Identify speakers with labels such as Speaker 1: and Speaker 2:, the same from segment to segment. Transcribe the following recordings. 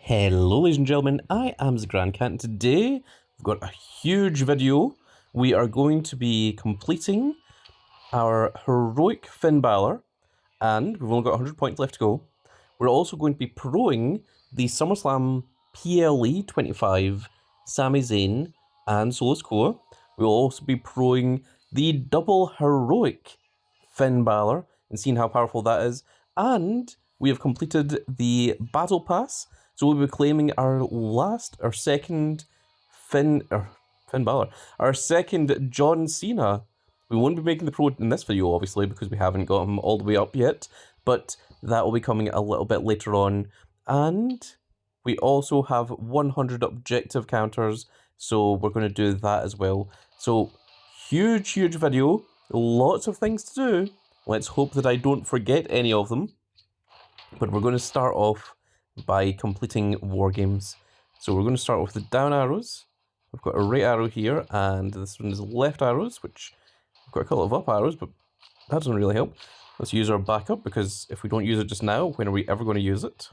Speaker 1: Hello ladies and gentlemen, I am the Grand Cat and today we've got a huge video. We are going to be completing our heroic Finn Balor and we've only got 100 points left to go. We're also going to be proing the SummerSlam PLE 25 Sami Zayn and Solo Sikoa. We'll also be proing the double heroic Finn Balor and seeing how powerful that is, and we have completed the Battle Pass. So we'll be claiming our second Finn Balor, our second John Cena. We won't be making the pro in this video, obviously, because we haven't got him all the way up yet, but that will be coming a little bit later on. And we also have 100 objective counters, so we're going to do that as well. So, huge video, lots of things to do. Let's hope that I don't forget any of them. But we're going to start off by completing war games. So we're going to start with the down arrows. We've got a right arrow here, and this one is left arrows, which we've got a couple of up arrows, but that doesn't really help. Let's use our backup, because if we don't use it just now, when are we ever going to use it?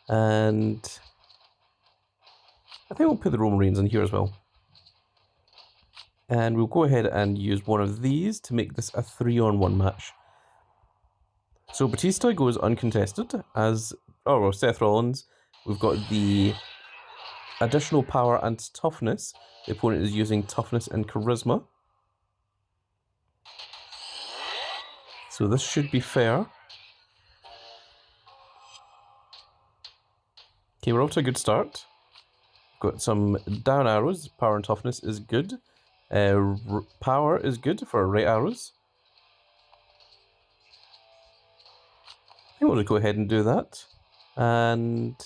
Speaker 1: And I think we'll put the Roman Reigns in here as well. And we'll go ahead and use one of these to make this a 3-on-1 match. So Batista goes uncontested as, Seth Rollins. We've got the additional power and toughness. The opponent is using toughness and charisma. So this should be fair. Okay, we're off to a good start. Got some down arrows. Power and toughness is good. Power is good for right arrows. I think we'll just go ahead and do that. And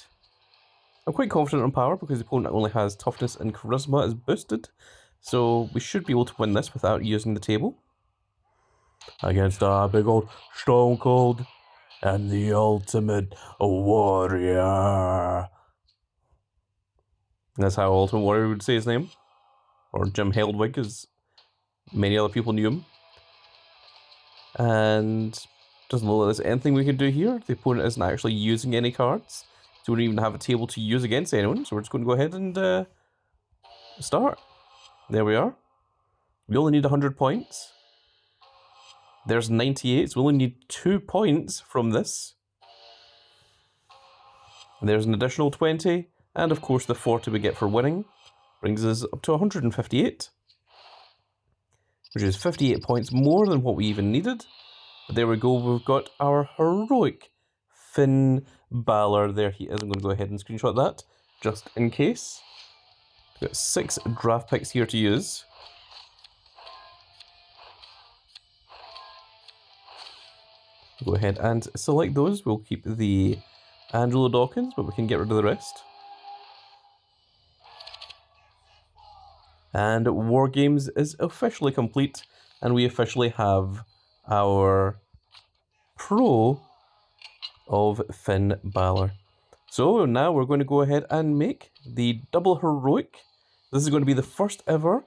Speaker 1: I'm quite confident on power because the opponent only has toughness and charisma as boosted. So we should be able to win this without using the table. Against a big old Stone Cold and the Ultimate Warrior. That's how Ultimate Warrior would say his name. Or Jim Heldwig, as many other people knew him. And doesn't look like there's anything we can do here. The opponent isn't actually using any cards, so we don't even have a table to use against anyone. So we're just going to go ahead and start. There we are. We only need 100 points. There's 98, so we only need 2 points from this. There's an additional 20, and of course the 40 we get for winning brings us up to 158, which is 58 points more than what we even needed. But there we go, we've got our heroic Finn Balor. There he is. I'm going to go ahead and screenshot that, just in case. We've got 6 draft picks here to use. Go ahead and select those. We'll keep the Angelo Dawkins, but we can get rid of the rest. And War Games is officially complete, and we officially have our pro of Finn Balor. So now we're going to go ahead and make the double heroic. This is going to be the first ever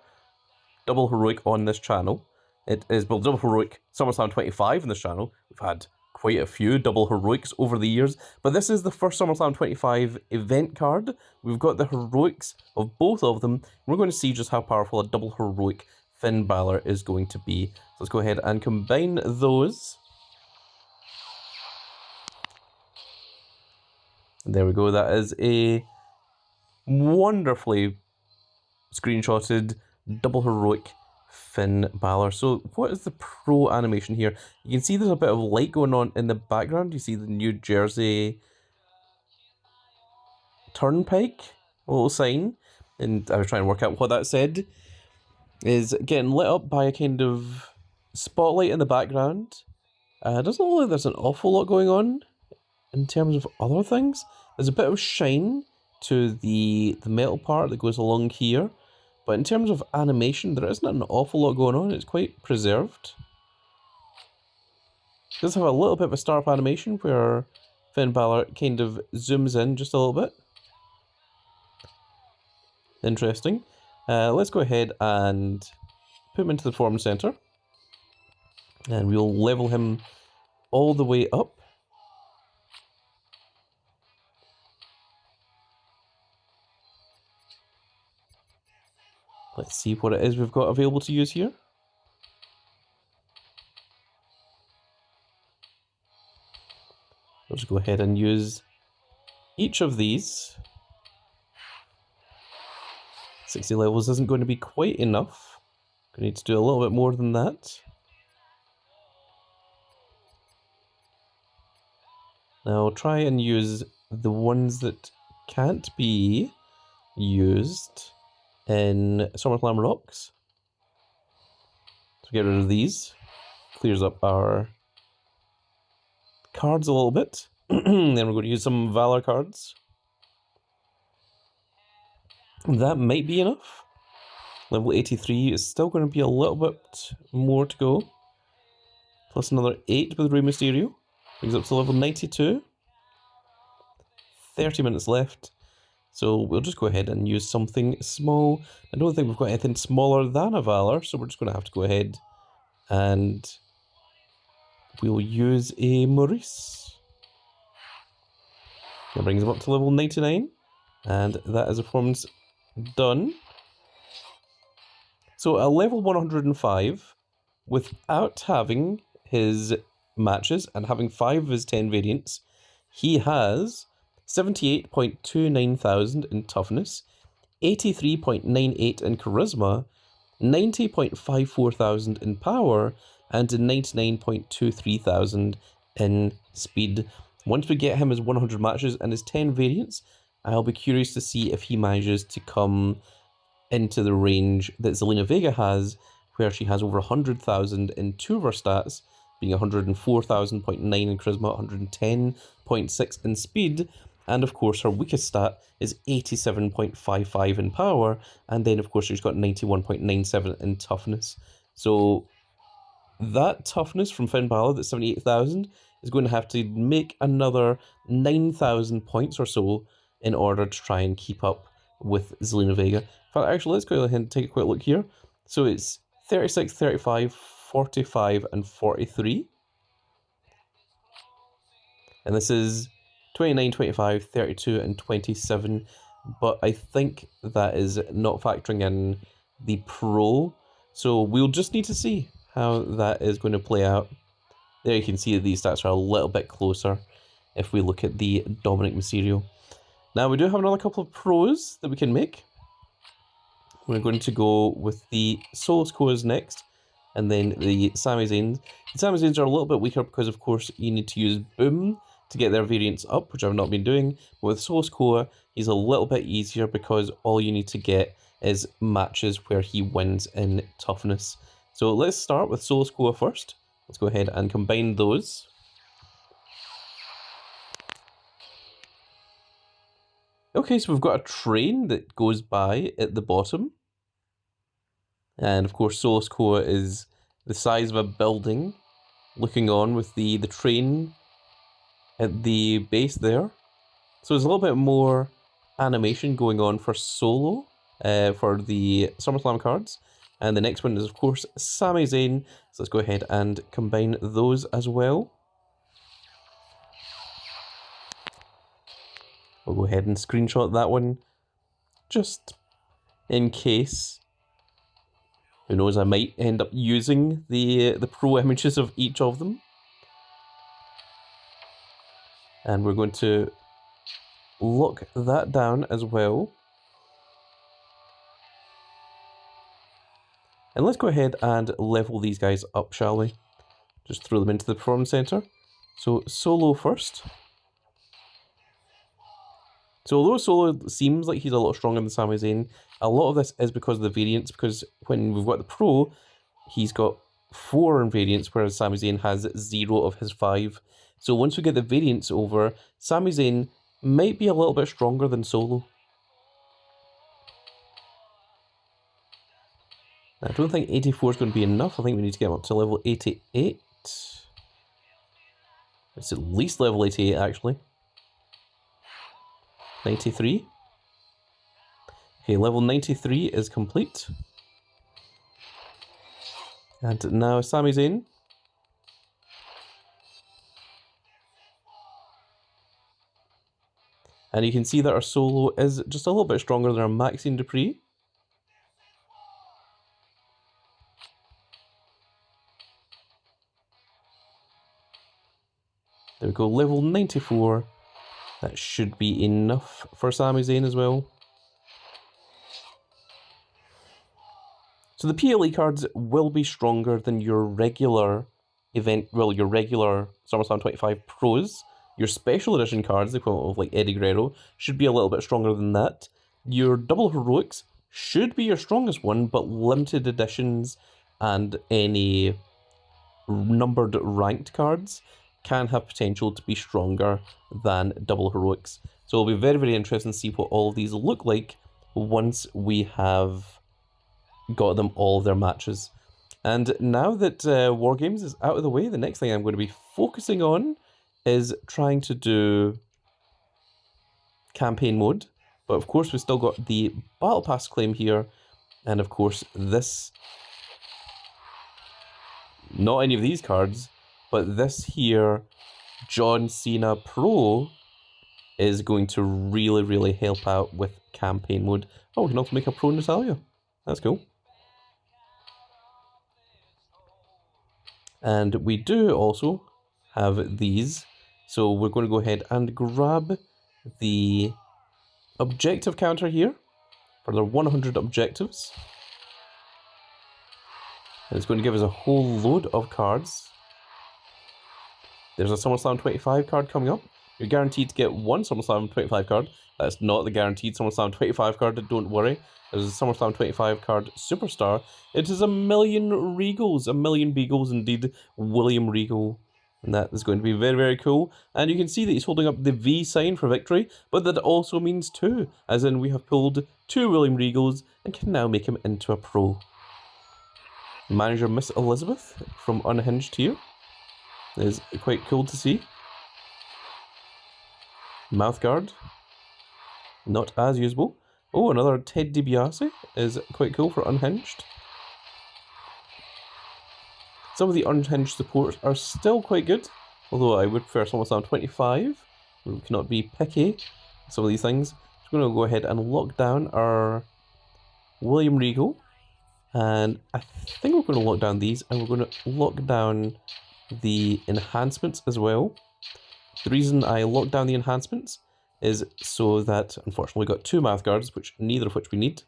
Speaker 1: double heroic on this channel. It is, well, double heroic SummerSlam 25 on this channel. We've had quite a few double heroics over the years, but this is the first SummerSlam 25 event card. We've got the heroics of both of them. We're going to see just how powerful a double heroic Finn Balor is going to be. So let's go ahead and combine those. There we go. That is a wonderfully screenshotted double heroic Finn Balor. So what is the pro animation here? You can see there's a bit of light going on in the background. You see the New Jersey Turnpike, a little sign, and I was trying to work out what that said. Is getting lit up by a kind of spotlight in the background. It doesn't look like there's an awful lot going on in terms of other things. There's a bit of shine to the metal part that goes along here. But in terms of animation, there isn't an awful lot going on. It's quite preserved. It does have a little bit of a start animation where Finn Balor kind of zooms in just a little bit. Interesting. Let's go ahead and put him into the form center. And we'll level him all the way up. Let's see what it is we've got available to use here. I'll just go ahead and use each of these. 60 levels isn't going to be quite enough. We need to do a little bit more than that. Now I'll try and use the ones that can't be used in Summerclam Rocks. So get rid of these. Clears up our cards a little bit. Then we're going to use some Valor cards. That might be enough. Level 83 is still going to be a little bit more to go. Plus another 8 with Rey Mysterio. Brings up to level 92. 30 minutes left. So we'll just go ahead and use something small. I don't think we've got anything smaller than a Valor, so we're just going to have to go ahead and we'll use a Maurice. That brings him up to level 99. And that is a performance done. So at level 105, without having his matches and having 5 of his 10 variants, he has 78.29 thousand in toughness, 83.98 in charisma, 90.54 thousand in power, and 99.23 thousand in speed. Once we get him his 100 matches and his 10 variants, I'll be curious to see if he manages to come into the range that Zelina Vega has, where she has over 100,000 in 2 of her stats, being 104,000.9 in charisma, 110.6 in speed, and of course her weakest stat is 87.55 in power, and then of course she's got 91.97 in toughness. So that toughness from Finn Balor, that's 78,000, is going to have to make another 9,000 points or so in order to try and keep up with Zelina Vega. In fact, actually, let's go ahead and take a quick look here. So it's 36, 35, 45, and 43. And this is 29, 25, 32, and 27. But I think that is not factoring in the Pro. So we'll just need to see how that is going to play out. There you can see that these stats are a little bit closer if we look at the Dominic Mysterio. Now we do have another couple of pros that we can make. We're going to go with the Solo Sikoas next, and then the Sami Zayns. The Sami Zayns are a little bit weaker because, of course, you need to use Boom to get their variants up, which I've not been doing. But with Solo Sikoa, he's a little bit easier because all you need to get is matches where he wins in toughness. So let's start with Solo Sikoa first. Let's go ahead and combine those. Okay, so we've got a train that goes by at the bottom. And of course, Solo Sikoa is the size of a building, looking on with the train at the base there. So there's a little bit more animation going on for Solo, for the SummerSlam cards. And the next one is, of course, Sami Zayn. So let's go ahead and combine those as well. We'll go ahead and screenshot that one, just in case. Who knows, I might end up using the pro images of each of them. And we're going to lock that down as well. And let's go ahead and level these guys up, shall we? Just throw them into the Performance Center. So Solo first. So although Solo seems like he's a lot stronger than Sami Zayn, a lot of this is because of the variants, because when we've got the Pro, he's got 4 in variants, whereas Sami Zayn has 0 of his 5. So once we get the variants over, Sami Zayn might be a little bit stronger than Solo. I don't think 84 is going to be enough. I think we need to get him up to level 88. It's at least level 88, actually. 93. Okay, level 93 is complete. And now Sami Zayn. And you can see that our Solo is just a little bit stronger than our Maxine Dupree. There we go, level 94. That should be enough for Sami Zayn as well. So the PLE cards will be stronger than your regular your regular SummerSlam 25 Pros. Your special edition cards, the equivalent of like Eddie Guerrero, should be a little bit stronger than that. Your double heroics should be your strongest one, but limited editions and any numbered ranked cards can have potential to be stronger than double heroics. So it'll be very, very interesting to see what all of these look like once we have got them all of their matches. And now that War Games is out of the way, the next thing I'm going to be focusing on is trying to do campaign mode. But of course, we've still got the Battle Pass claim here. And of course, this... not any of these cards, but this here, John Cena Pro, is going to really, really help out with campaign mode. Oh, we can also make a Pro Natalia. That's cool. And we do also have these. So we're going to go ahead and grab the objective counter here for the 100 objectives. And it's going to give us a whole load of cards. There's a SummerSlam 25 card coming up. You're guaranteed to get one SummerSlam 25 card. That's not the guaranteed SummerSlam 25 card, don't worry. There's a SummerSlam 25 card Superstar. It is 1,000,000 Regals, 1,000,000 Beagles indeed, William Regal. And that is going to be very, very cool. And you can see that he's holding up the V sign for victory, but that also means 2, as in we have pulled 2 William Regals and can now make him into a pro. Manager Miss Elizabeth from Unhinged here is quite cool to see. Mouthguard, not as usable. Oh, another Ted DiBiase is quite cool for Unhinged. Some of the Unhinged supports are still quite good, although I would prefer SummerSlam 25. We cannot be picky with some of these things. We're going to go ahead and lock down our William Regal. And I think we're going to lock down these, and we're going to lock down the enhancements as well. The reason I locked down the enhancements is so that, unfortunately, we got 2 Mouthguards, neither of which we need.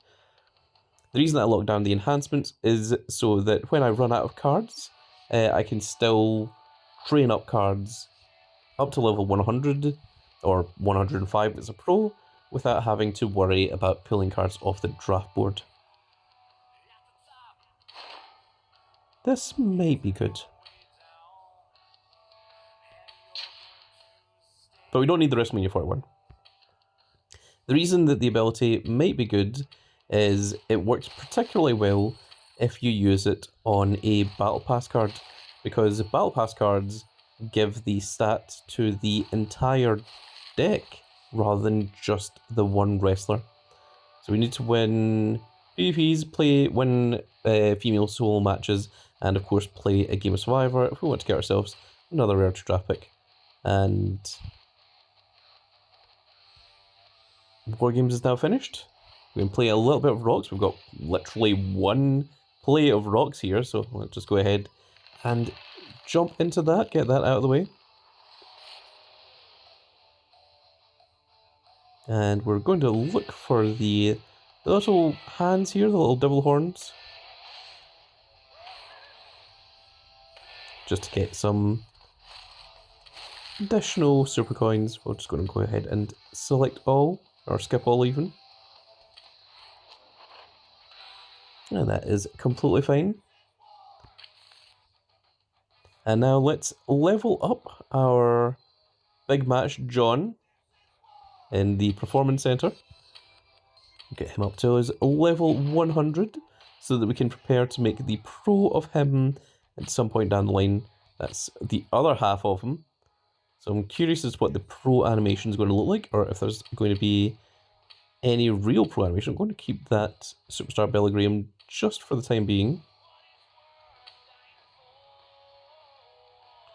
Speaker 1: The reason I locked down the enhancements is so that when I run out of cards, I can still train up cards up to level 100 or 105 as a pro without having to worry about pulling cards off the draft board. This might be good. But we don't need the WrestleMania 41. The reason that the ability might be good is it works particularly well if you use it on a Battle Pass card, because Battle Pass cards give the stat to the entire deck rather than just the one wrestler. So we need to win PvPs, win female solo matches, and of course play a game of Survivor if we want to get ourselves another rare to draft pick. And War Games is now finished. We can play a little bit of rocks. We've got literally 1 play of rocks here, so let's just go ahead and jump into that, get that out of the way. And we're going to look for the little hands here, the little devil horns, just to get some additional super coins. We're just going to go ahead and select all, or skip all even. And that is completely fine. And now let's level up our big match John in the Performance Center. Get him up to his level 100 so that we can prepare to make the pro of him at some point down the line. That's the other half of him. So I'm curious as to what the pro animation is going to look like, or if there's going to be any real pro animation. I'm going to keep that Superstar Billy Graham just for the time being.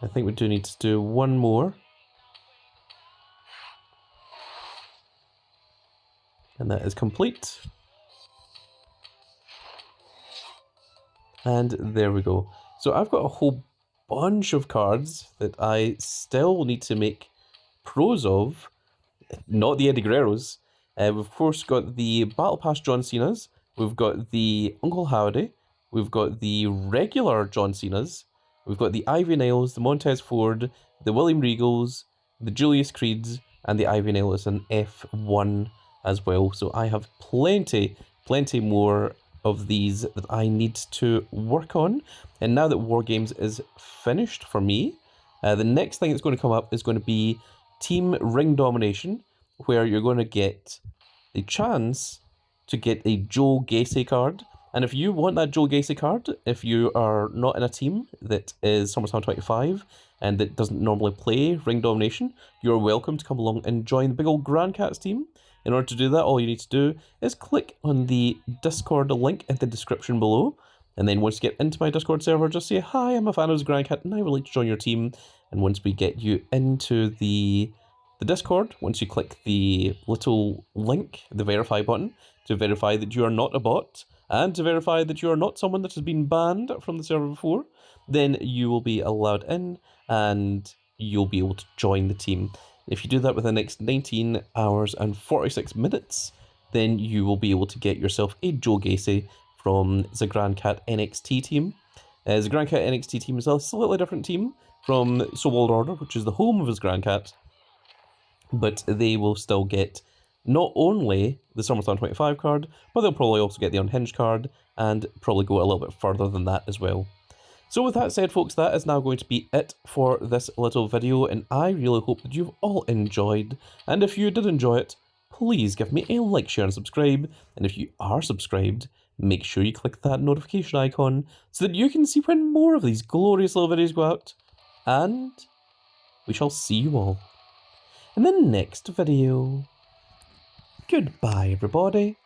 Speaker 1: I think we do need to do one more. And that is complete. And there we go. So I've got a whole bunch of cards that I still need to make pros of, not the Eddie Guerreros. We've of course got the Battle Pass John Cena's, we've got the Uncle Howdy, we've got the regular John Cena's, we've got the Ivy Niles, the Montez Ford, the William Regals, the Julius Creeds, and the Ivy Niles in F1 as well. So I have plenty more of these that I need to work on. And now that War Games is finished for me, the next thing that's going to come up is going to be Team Ring Domination, where you're going to get the chance to get a Joe Gacy card. And if you want that Joe Gacy card, if you are not in a team that is SummerSlam 25 and that doesn't normally play Ring Domination, you're welcome to come along and join the big old Grand Cats team. In order to do that, all you need to do is click on the Discord link in the description below. And then once you get into my Discord server, just say, hi, I'm a fan of Grand Cat and I would like to join your team. And once we get you into the Discord, once you click the little link, the verify button, to verify that you are not a bot, and to verify that you are not someone that has been banned from the server before, then you will be allowed in and you'll be able to join the team. If you do that within the next 19 hours and 46 minutes, then you will be able to get yourself a Joe Gacy from the Grand Cat NXT team. The Grand Cat NXT team is a slightly different team from Soul World Order, which is the home of his Grand Cat, but they will still get not only the SummerSlam 25 card, but they'll probably also get the Unhinged card, and probably go a little bit further than that as well. So with that said, folks, that is now going to be it for this little video, and I really hope that you've all enjoyed, and if you did enjoy it, please give me a like, share, and subscribe, and if you are subscribed, make sure you click that notification icon so that you can see when more of these glorious little videos go out, and we shall see you all in the next video. Goodbye, everybody.